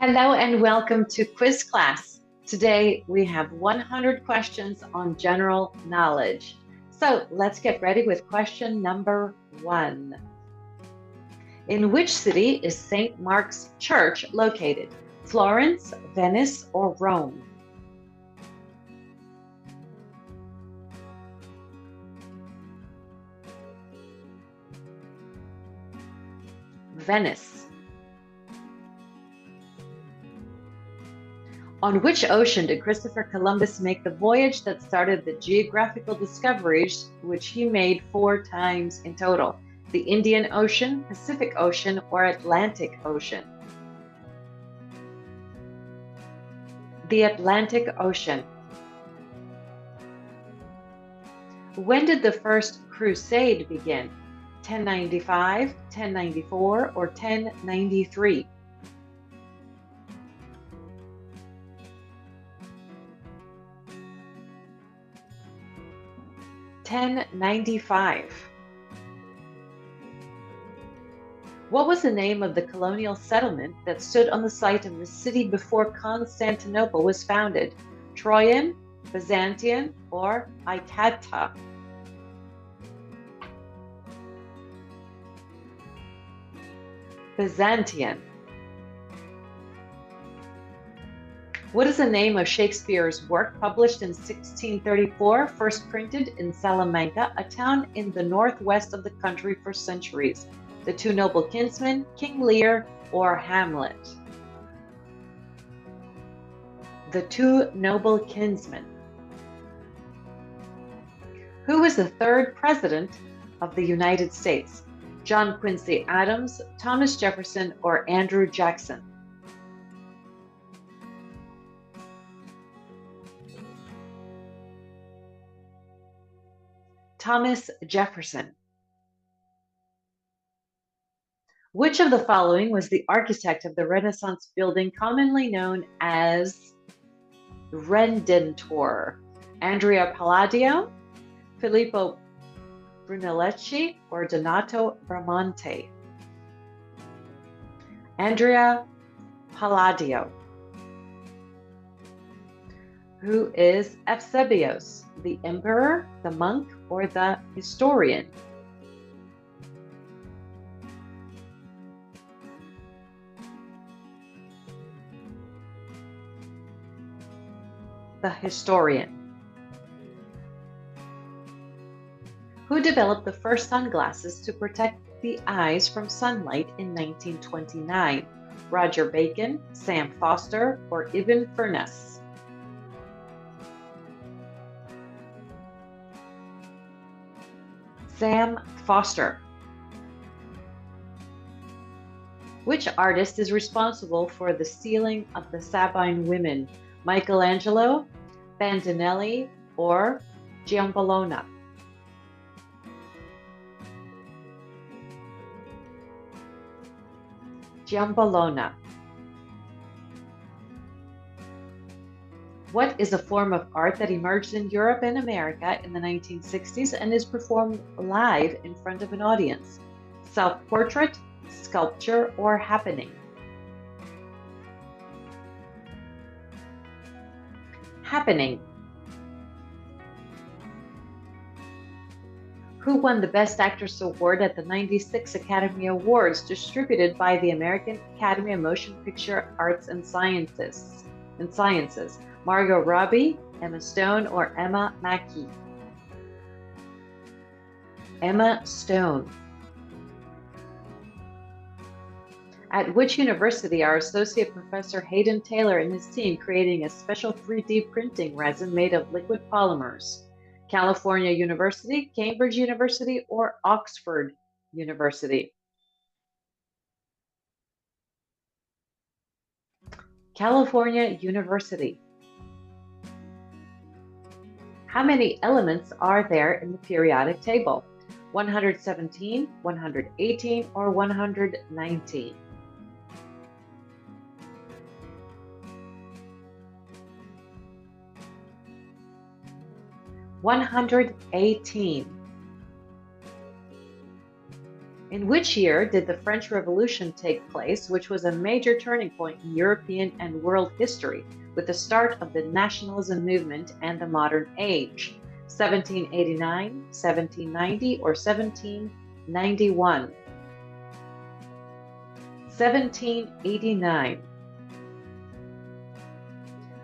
Hello and welcome to quiz class. Today we have 100 questions on general knowledge. So let's get ready with question number 1. In which city is St. Mark's Church located? Florence, Venice, or Rome? Venice. On which ocean did Christopher Columbus make the voyage that started the geographical discoveries, which he made 4 times in total? The Indian Ocean, Pacific Ocean, or Atlantic Ocean? The Atlantic Ocean. When did the First Crusade begin? 1095, 1094, or 1093? 1095. What was the name of the colonial settlement that stood on the site of the city before Constantinople was founded? Troyan, Byzantium, or Itata? Byzantium. What is the name of Shakespeare's work published in 1634, first printed in Salamanca, a town in the northwest of the country for centuries? The Two Noble Kinsmen, King Lear, or Hamlet? The Two Noble Kinsmen. Who was the third president of the United States? John Quincy Adams, Thomas Jefferson, or Andrew Jackson? Thomas Jefferson. Which of the following was the architect of the Renaissance building commonly known as Redentor? Andrea Palladio, Filippo Brunelleschi, or Donato Bramante? Andrea Palladio. Who is Eusebius, the emperor, the monk, or the historian? The historian. Who developed the first sunglasses to protect the eyes from sunlight in 1929? Roger Bacon, Sam Foster, or Ibn Firnas? Sam Foster. Which artist is responsible for the ceiling of the Sabine Women? Michelangelo, Bandinelli, or Giambologna? Giambologna. What is a form of art that emerged in Europe and America in the 1960s and is performed live in front of an audience? Self-portrait, sculpture, or happening? Happening. Who won the Best Actress Award at the '96 Academy Awards, distributed by the American Academy of Motion Picture Arts and Sciences? Margot Robbie, Emma Stone, or Emma Mackey? Emma Stone. At which university are Associate Professor Hayden Taylor and his team creating a special 3D printing resin made of liquid polymers? California University, Cambridge University, or Oxford University? California University. How many elements are there in the periodic table? 117, 118, or 119? 118. In which year did the French Revolution take place, which was a major turning point in European and world history, with the start of the nationalism movement and the modern age? 1789, 1790, or 1791? 1789.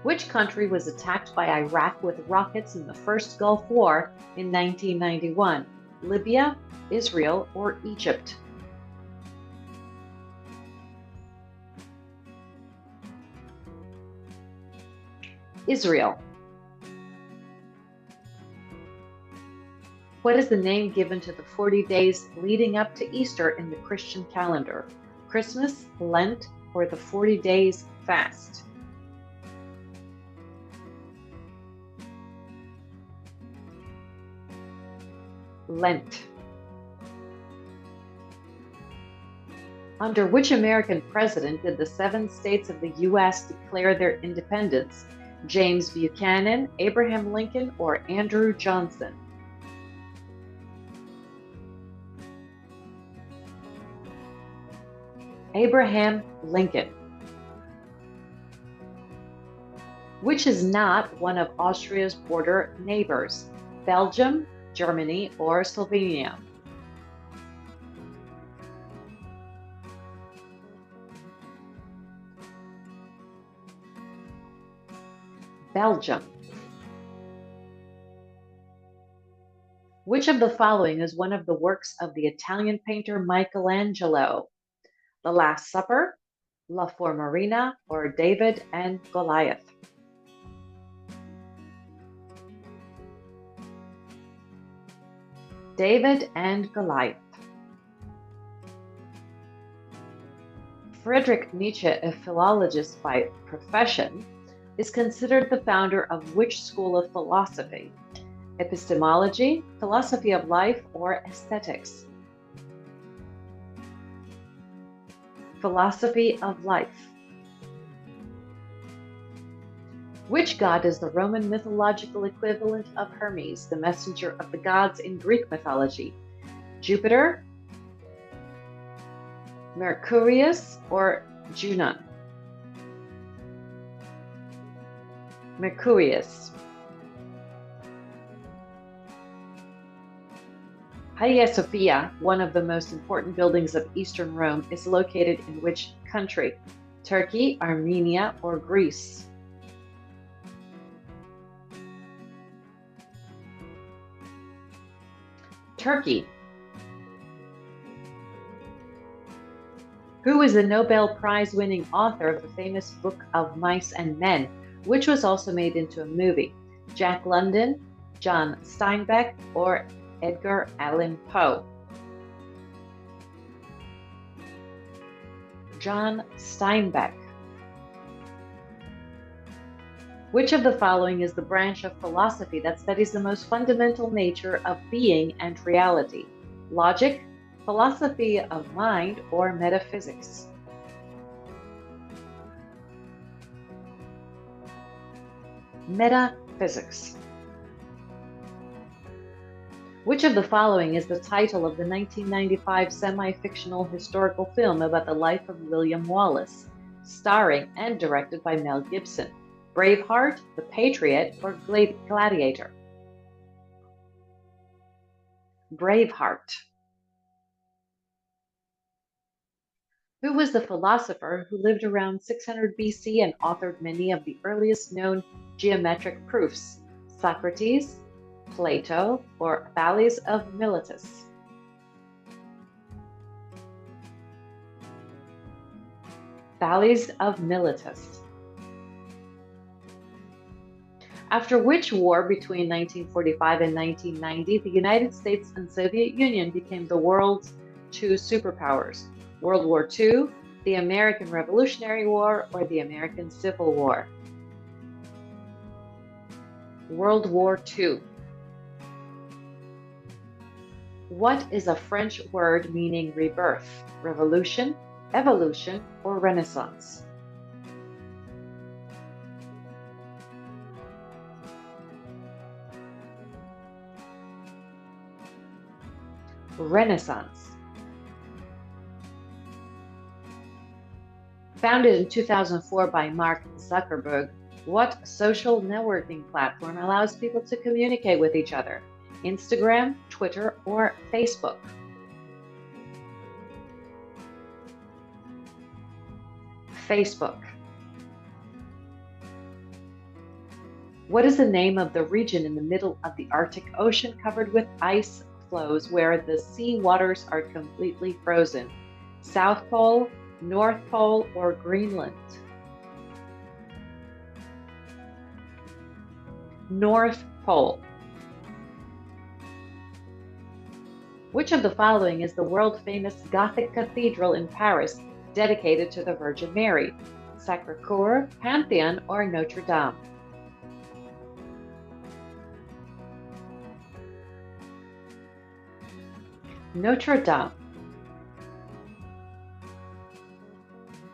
Which country was attacked by Iraq with rockets in the first Gulf War in 1991? Libya, Israel, or Egypt? Israel. What is the name given to the 40 days leading up to Easter in the Christian calendar? Christmas, Lent, or the 40 days fast? Lent. Under which American president did the 7 states of the U.S. declare their independence? James Buchanan, Abraham Lincoln, or Andrew Johnson? Abraham Lincoln. Which is not one of Austria's border neighbors? Belgium, Germany, or Slovenia? Belgium. Which of the following is one of the works of the Italian painter Michelangelo? The Last Supper, La Marina, or David and Goliath? David and Goliath. Friedrich Nietzsche, a philologist by profession, is considered the founder of which school of philosophy? Epistemology, philosophy of life, or aesthetics? Philosophy of life. Which god is the Roman mythological equivalent of Hermes, the messenger of the gods in Greek mythology? Jupiter, Mercurius, or Junon? Mercurius. Hagia Sophia, one of the most important buildings of Eastern Rome, is located in which country? Turkey, Armenia, or Greece? Turkey. Who is the Nobel Prize-winning author of the famous book of Mice and Men, which was also made into a movie? Jack London, John Steinbeck, or Edgar Allan Poe? John Steinbeck. Which of the following is the branch of philosophy that studies the most fundamental nature of being and reality? Logic, philosophy of mind, or metaphysics? Metaphysics. Which of the following is the title of the 1995 semi-fictional historical film about the life of William Wallace, starring and directed by Mel Gibson? Braveheart, The Patriot, or Gladiator? Braveheart. Who was the philosopher who lived around 600 BC and authored many of the earliest known geometric proofs? Socrates, Plato, or Thales of Miletus? Thales of Miletus. After which war between 1945 and 1990, the United States and Soviet Union became the world's 2 superpowers? World War II, the American Revolutionary War, or the American Civil War? World War II. What is a French word meaning rebirth, revolution, evolution, or renaissance? Renaissance. Founded in 2004 by Mark Zuckerberg, what social networking platform allows people to communicate with each other? Instagram, Twitter, or Facebook? Facebook. What is the name of the region in the middle of the Arctic Ocean covered with ice floes where the sea waters are completely frozen? South Pole, North Pole, or Greenland? North Pole. Which of the following is the world-famous Gothic cathedral in Paris dedicated to the Virgin Mary? Sacré-Cœur, Pantheon, or Notre Dame? Notre Dame.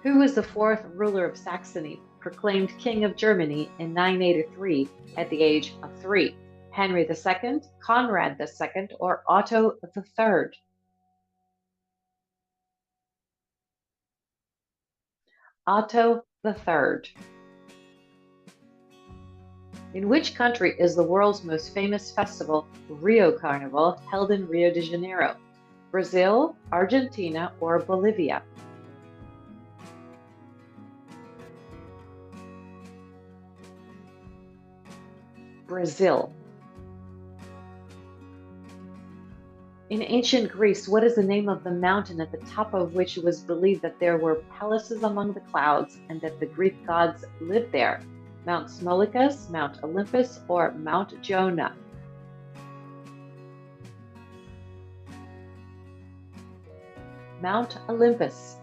Who was the fourth ruler of Saxony, proclaimed King of Germany in 983 at the age of 3? Henry II, Conrad II, or Otto III? Otto III. In which country is the world's most famous festival, Rio Carnival, held in Rio de Janeiro? Brazil, Argentina, or Bolivia? Brazil. In ancient Greece, what is the name of the mountain at the top of which it was believed that there were palaces among the clouds and that the Greek gods lived there? Mount Smolicus, Mount Olympus, or Mount Jonah? Mount Olympus.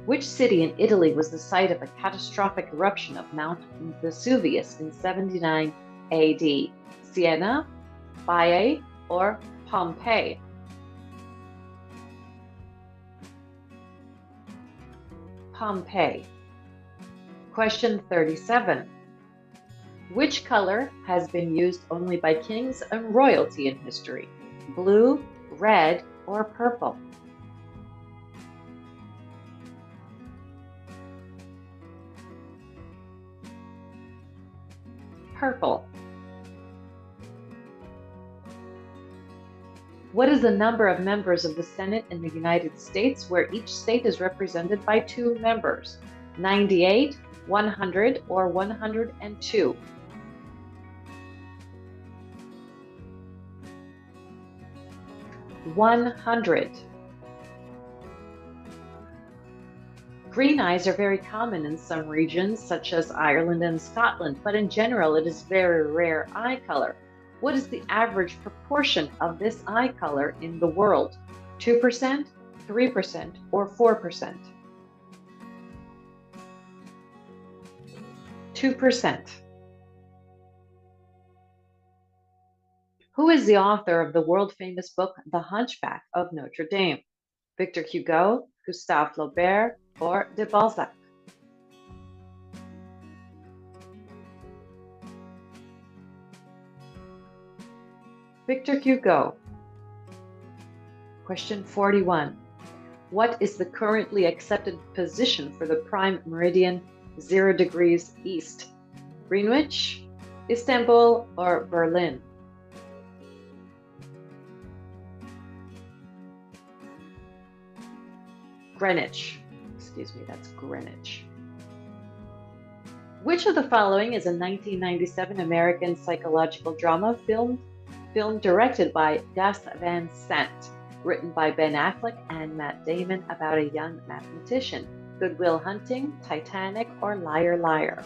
Which city in Italy was the site of a catastrophic eruption of Mount Vesuvius in 79 AD? Siena, Baiae, or Pompeii? Pompeii. Question 37. Which color has been used only by kings and royalty in history? Blue, red, or purple? Purple. What is the number of members of the Senate in the United States where each state is represented by 2 members? 98, 100, or 102? 100. Green eyes are very common in some regions, such as Ireland and Scotland, but in general it is very rare eye color. What is the average proportion of this eye color in the world? 2%, 3%, or 4%? 2%. Who is the author of the world-famous book, The Hunchback of Notre Dame? Victor Hugo, Gustave Flaubert, or de Balzac? Victor Hugo. Question 41. What is the currently accepted position for the prime meridian 0 degrees east? Greenwich, Istanbul, or Berlin? Greenwich. Excuse me, that's Greenwich. Which of the following is a 1997 American psychological drama film directed by Gus Van Sant, written by Ben Affleck and Matt Damon about a young mathematician? Good Will Hunting, Titanic, or Liar Liar?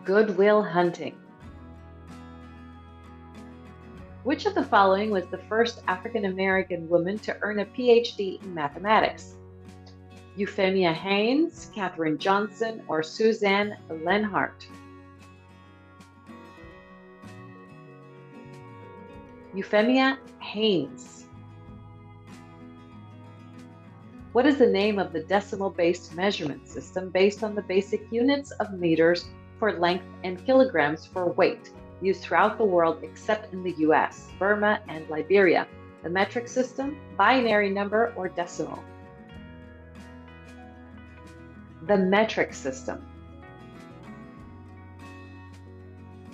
Good Will Hunting. Which of the following was the first African American woman to earn a PhD in mathematics? Euphemia Haynes, Katherine Johnson, or Suzanne Lenhart? Euphemia Haynes. What is the name of the decimal-based measurement system based on the basic units of meters for length and kilograms for weight, used throughout the world except in the US, Burma, and Liberia? The metric system, binary number, or decimal? The metric system.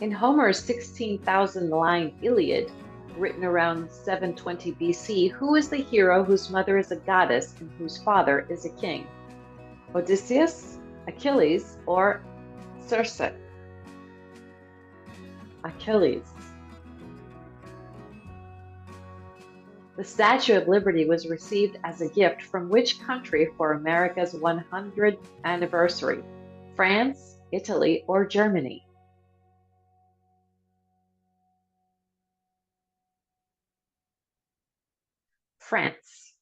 In Homer's 16,000-line Iliad, written around 720 BC, who is the hero whose mother is a goddess and whose father is a king? Odysseus, Achilles, or Circe? Achilles. The Statue of Liberty was received as a gift from which country for America's 100th anniversary? France, Italy, or Germany? France.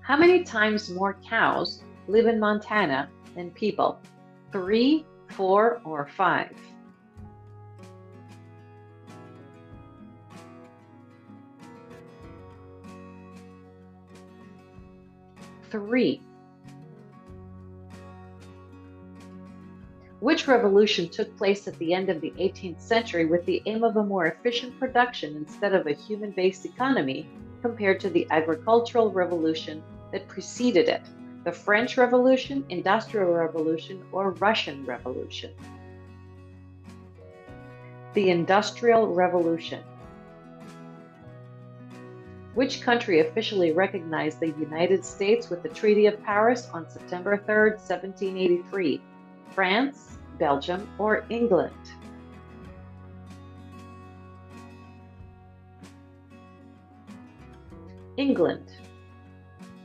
How many times more cows live in Montana than people? 3, 4, or 5? 3. Which revolution took place at the end of the 18th century with the aim of a more efficient production instead of a human-based economy compared to the agricultural revolution that preceded it? The French Revolution, Industrial Revolution, or Russian Revolution? The Industrial Revolution. Which country officially recognized the United States with the Treaty of Paris on September 3, 1783? France, Belgium, or England? England.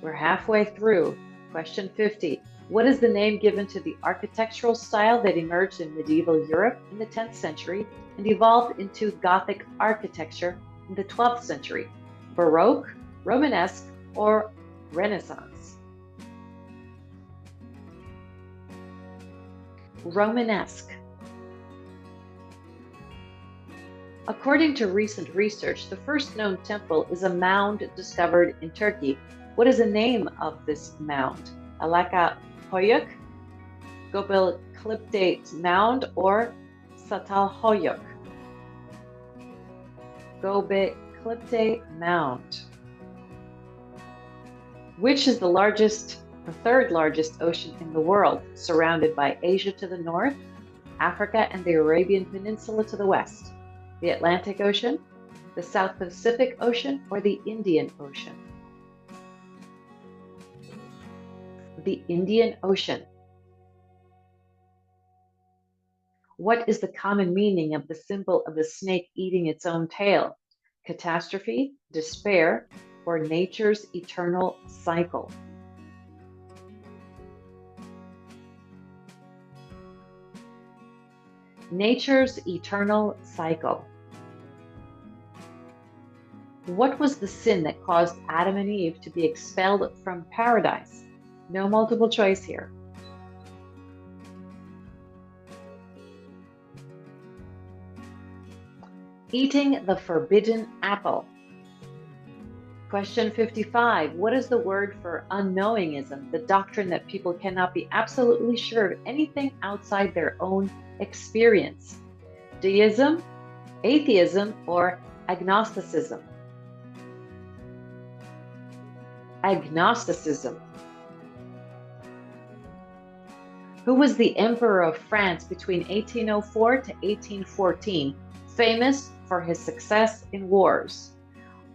We're halfway through. Question 50. What is the name given to the architectural style that emerged in medieval Europe in the 10th century and evolved into Gothic architecture in the 12th century? Baroque, Romanesque, or Renaissance? Romanesque. According to recent research, the first known temple is a mound discovered in Turkey. What is the name of this mound? Alaka Hoyuk, Göbekli Mound, or Çatalhöyük? Göbekli Mound. Which is the third largest ocean in the world, surrounded by Asia to the north, Africa and the Arabian Peninsula to the west? The Atlantic Ocean, the South Pacific Ocean, or the Indian Ocean? The Indian Ocean. What is the common meaning of the symbol of a snake eating its own tail? Catastrophe, despair, or nature's eternal cycle? Nature's eternal cycle. What was the sin that caused Adam and Eve to be expelled from paradise? No multiple choice here. Eating the forbidden apple. Question 55. What is the word for unknowingism, the doctrine that people cannot be absolutely sure of anything outside their own experience? Deism, atheism, or agnosticism? Agnosticism. Who was the Emperor of France between 1804 to 1814, famous for his success in wars?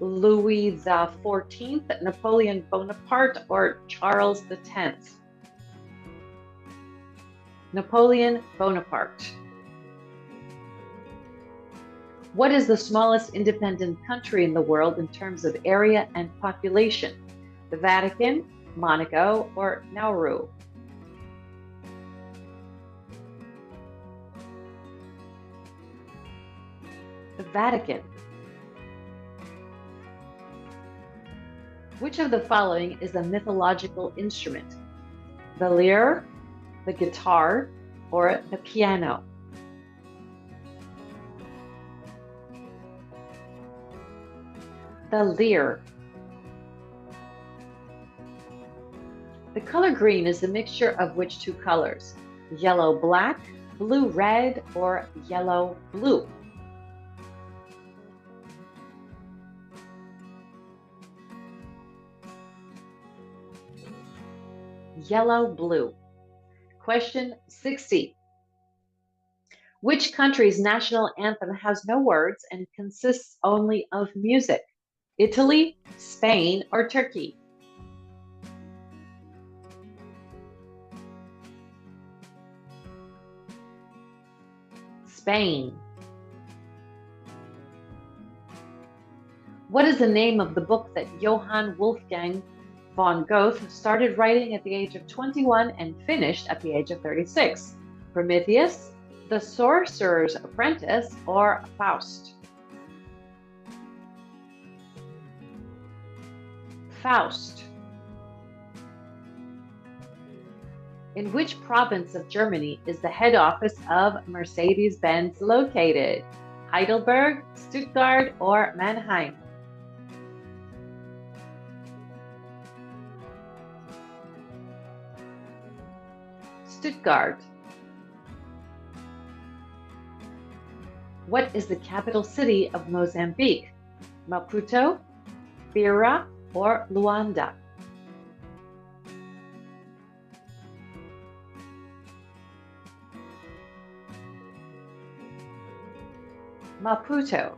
Louis XIV, Napoleon Bonaparte, or Charles X? Napoleon Bonaparte. What is the smallest independent country in the world in terms of area and population? The Vatican, Monaco, or Nauru? The Vatican. Which of the following is a mythological instrument? The lyre, the guitar, or the piano? The lyre. The color green is the mixture of which two colors? Yellow-black, blue-red, or yellow-blue? yellow, blue. Question 60. Which country's national anthem has no words and consists only of music? Italy, Spain, or Turkey? Spain. What is the name of the book that Johann Wolfgang von Goethe started writing at the age of 21 and finished at the age of 36? Prometheus, The Sorcerer's Apprentice, or Faust? Faust. In which province of Germany is the head office of Mercedes-Benz located? Heidelberg, Stuttgart, or Mannheim? Stuttgart. What is the capital city of Mozambique? Maputo, Beira, or Luanda? Maputo.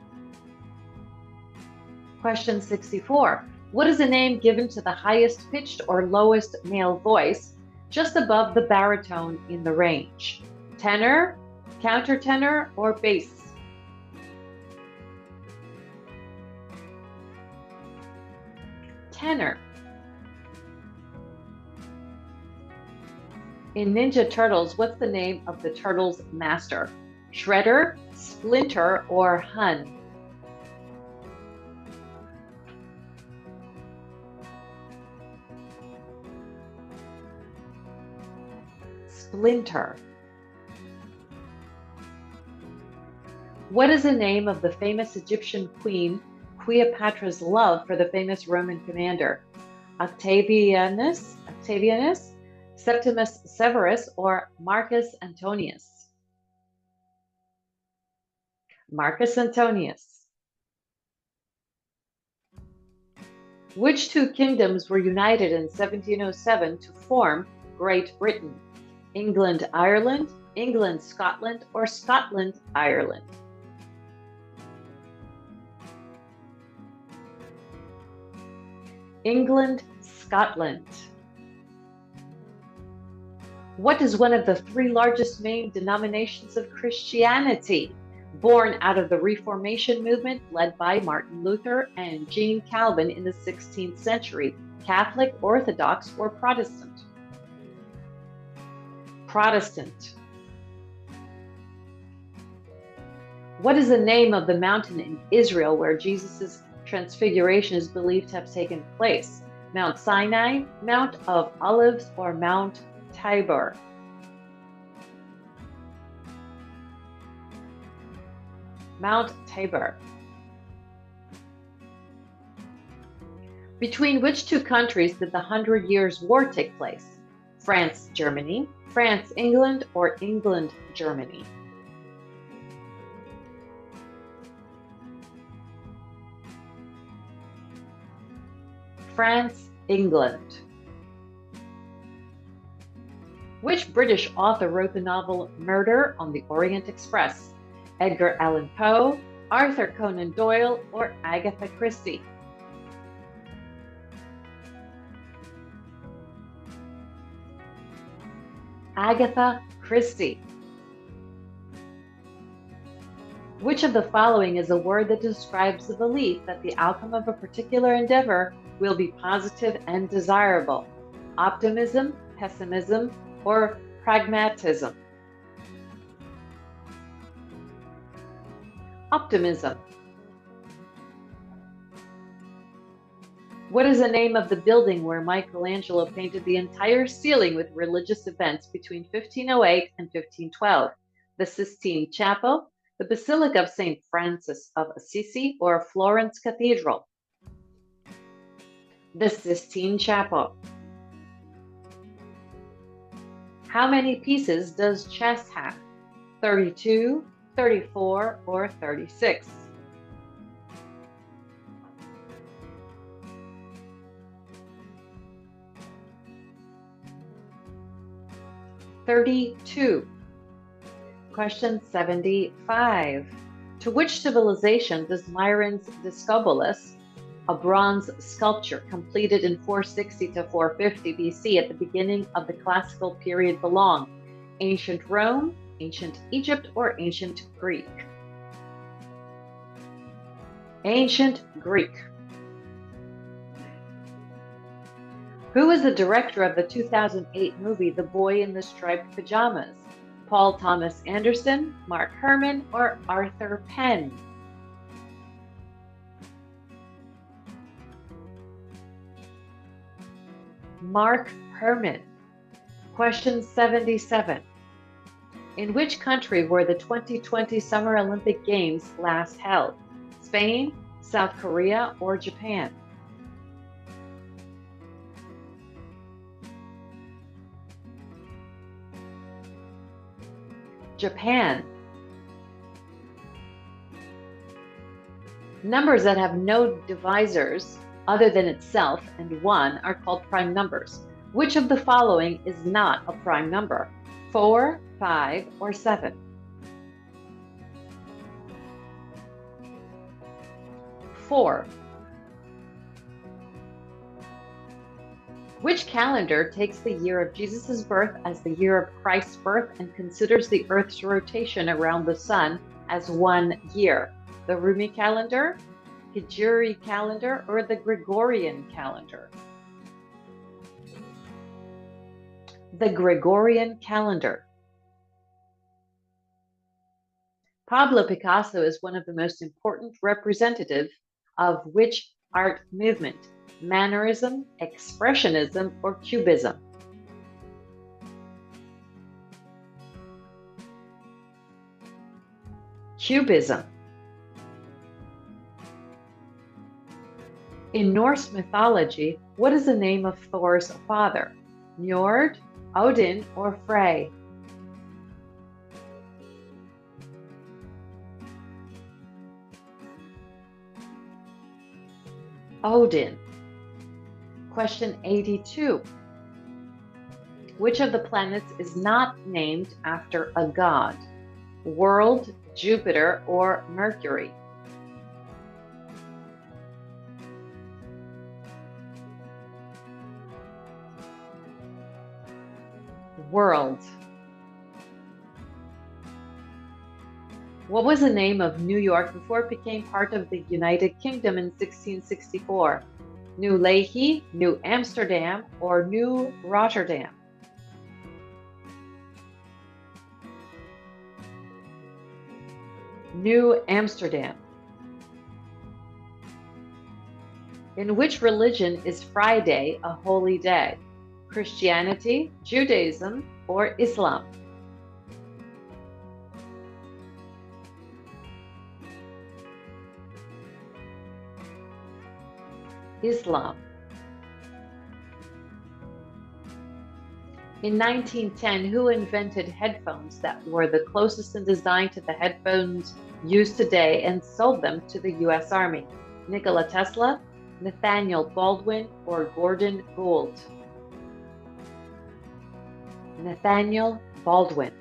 Question 64. What is the name given to the highest pitched or lowest male voice just above the baritone in the range? Tenor, countertenor, or bass? Tenor. In Ninja Turtles, what's the name of the turtle's master? Shredder, Splinter, or Hun? Splinter. What is the name of the famous Egyptian queen Cleopatra's love for the famous Roman commander? Octavianus, Septimus Severus, or Marcus Antonius? Marcus Antonius. Which two kingdoms were united in 1707 to form Great Britain? England, Ireland, England, Scotland, or Scotland, Ireland? England, Scotland. What is one of the three largest main denominations of Christianity, born out of the Reformation movement led by Martin Luther and Jean Calvin in the 16th century? Catholic, Orthodox, or Protestant? Protestant. What is the name of the mountain in Israel where Jesus' transfiguration is believed to have taken place? Mount Sinai, Mount of Olives, or Mount Tabor? Mount Tabor. Between which two countries did the 100 Years' War take place? France, Germany, France, England, or England, Germany? France, England. Which British author wrote the novel Murder on the Orient Express? Edgar Allan Poe, Arthur Conan Doyle, or Agatha Christie? Agatha Christie. Which of the following is a word that describes the belief that the outcome of a particular endeavor will be positive and desirable? Optimism, pessimism, or pragmatism? Optimism. What is the name of the building where Michelangelo painted the entire ceiling with religious events between 1508 and 1512? The Sistine Chapel, the Basilica of St. Francis of Assisi, or Florence Cathedral? The Sistine Chapel. How many pieces does chess have? 32, 34, or 36? 32. Question 75. To which civilization does Myron's Discobolus, a bronze sculpture completed in 460 to 450 BC at the beginning of the classical period, belong? Ancient Rome, ancient Egypt, or ancient Greek? Ancient Greek. Who is the director of the 2008 movie The Boy in the Striped Pajamas? Paul Thomas Anderson, Mark Herman, or Arthur Penn? Mark Herman. Question 77. In which country were the 2020 Summer Olympic Games last held? Spain, South Korea, or Japan? Japan. Numbers that have no divisors other than itself and 1 are called prime numbers. Which of the following is not a prime number? 4, 5, or 7? 4. Which calendar takes the year of Jesus' birth as the year of Christ's birth and considers the Earth's rotation around the sun as 1 year? The Rumi calendar, Hijri calendar, or the Gregorian calendar? The Gregorian calendar. Pablo Picasso is one of the most important representatives of which art movement? Mannerism, Expressionism, or Cubism? Cubism. In Norse mythology, what is the name of Thor's father? Njord, Odin, or Frey? Odin. Question 82. Which of the planets is not named after a god? World, Jupiter, or Mercury? World. What was the name of New York before it became part of the United Kingdom in 1664? New Lehi, New Amsterdam, or New Rotterdam? New Amsterdam. In which religion is Friday a holy day? Christianity, Judaism, or Islam? Islam. In 1910, who invented headphones that were the closest in design to the headphones used today and sold them to the U.S. Army? Nikola Tesla, Nathaniel Baldwin, or Gordon Gould? Nathaniel Baldwin.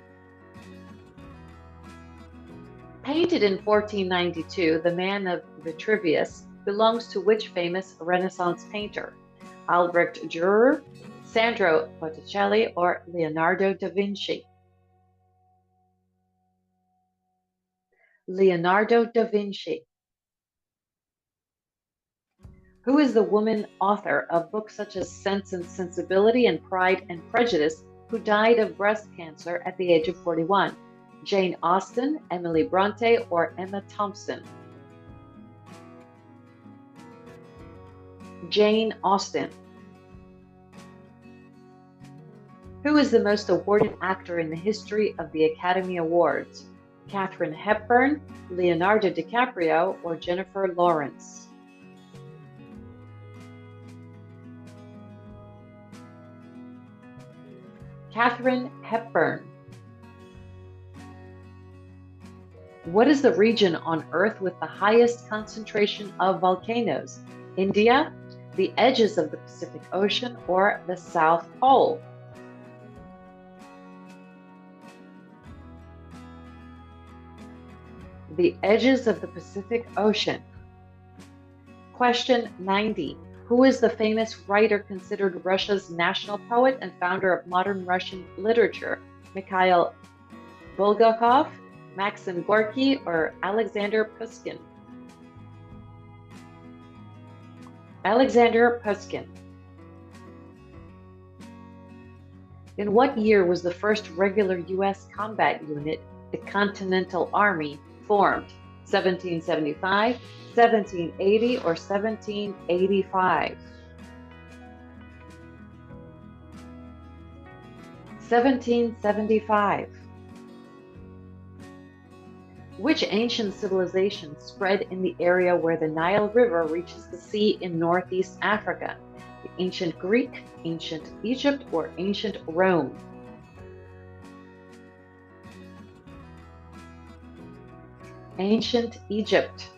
Painted in 1492, The Man of Vitruvius belongs to which famous Renaissance painter? Albrecht Dürer, Sandro Botticelli, or Leonardo da Vinci? Leonardo da Vinci. Who is the woman author of books such as Sense and Sensibility and Pride and Prejudice, who died of breast cancer at the age of 41? Jane Austen, Emily Bronte, or Emma Thompson? Jane Austen. Who is the most awarded actor in the history of the Academy Awards? Katharine Hepburn, Leonardo DiCaprio, or Jennifer Lawrence? Katharine Hepburn. What is the region on Earth with the highest concentration of volcanoes? India, the edges of the Pacific Ocean, or the South Pole? The edges of the Pacific Ocean. Question 90. Who is the famous writer considered Russia's national poet and founder of modern Russian literature? Mikhail Bulgakov, Maxim Gorky, or Alexander Pushkin? Alexander Pushkin. In what year was the first regular U.S. combat unit, the Continental Army, formed? 1775, 1780, or 1785? 1775. Which ancient civilization spread in the area where the Nile River reaches the sea in northeast Africa? The ancient Greek, ancient Egypt, or ancient Rome? Ancient Egypt.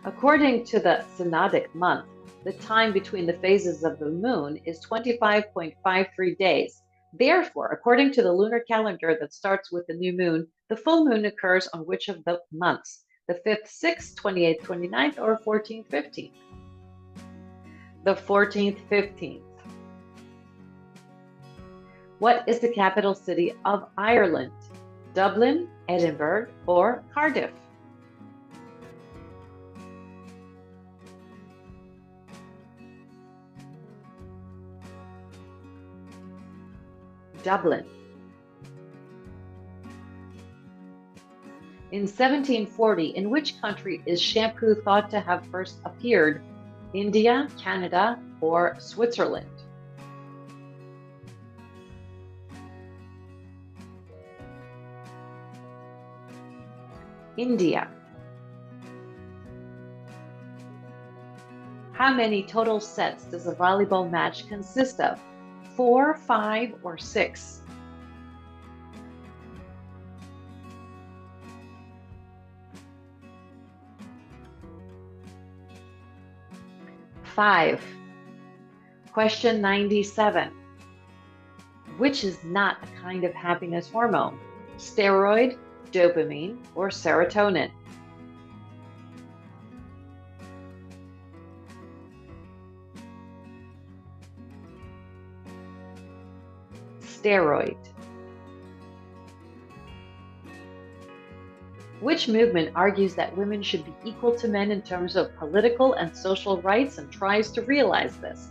According to the synodic month, the time between the phases of the moon is 25.53 days. Therefore, according to the lunar calendar that starts with the new moon, the full moon occurs on which of the months? The 5th, 6th, 28th, 29th, or 14th, 15th? The 14th, 15th. What is the capital city of Ireland? Dublin, Edinburgh, or Cardiff? Dublin. In 1740, in which country is shampoo thought to have first appeared? India, Canada, or Switzerland? India. How many total sets does a volleyball match consist of? 4, 5, or 6? 5. Question 97. Which is not a kind of happiness hormone? Steroid, dopamine, or serotonin? Steroid. Which movement argues that women should be equal to men in terms of political and social rights and tries to realize this?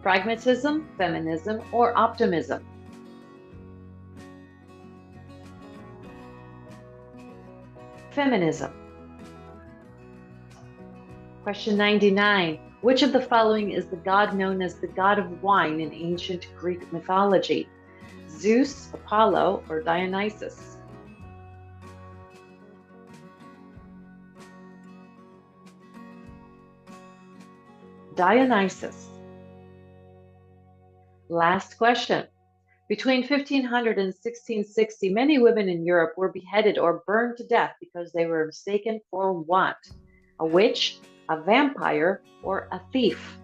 Pragmatism, feminism, or optimism? Feminism. Question 99. Which of the following is the god known as the god of wine in ancient Greek mythology? Zeus, Apollo, or Dionysus? Dionysus. Last question. Between 1500 and 1660, many women in Europe were beheaded or burned to death because they were mistaken for what? A witch, a vampire, or a thief?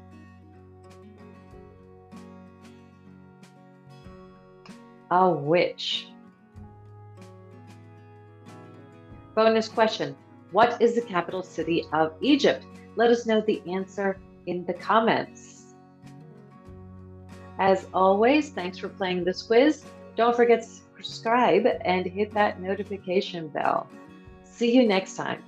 A witch. Bonus question. What is the capital city of Egypt? Let us know the answer in the comments. As always, thanks for playing this quiz. Don't forget to subscribe and hit that notification bell. See you next time.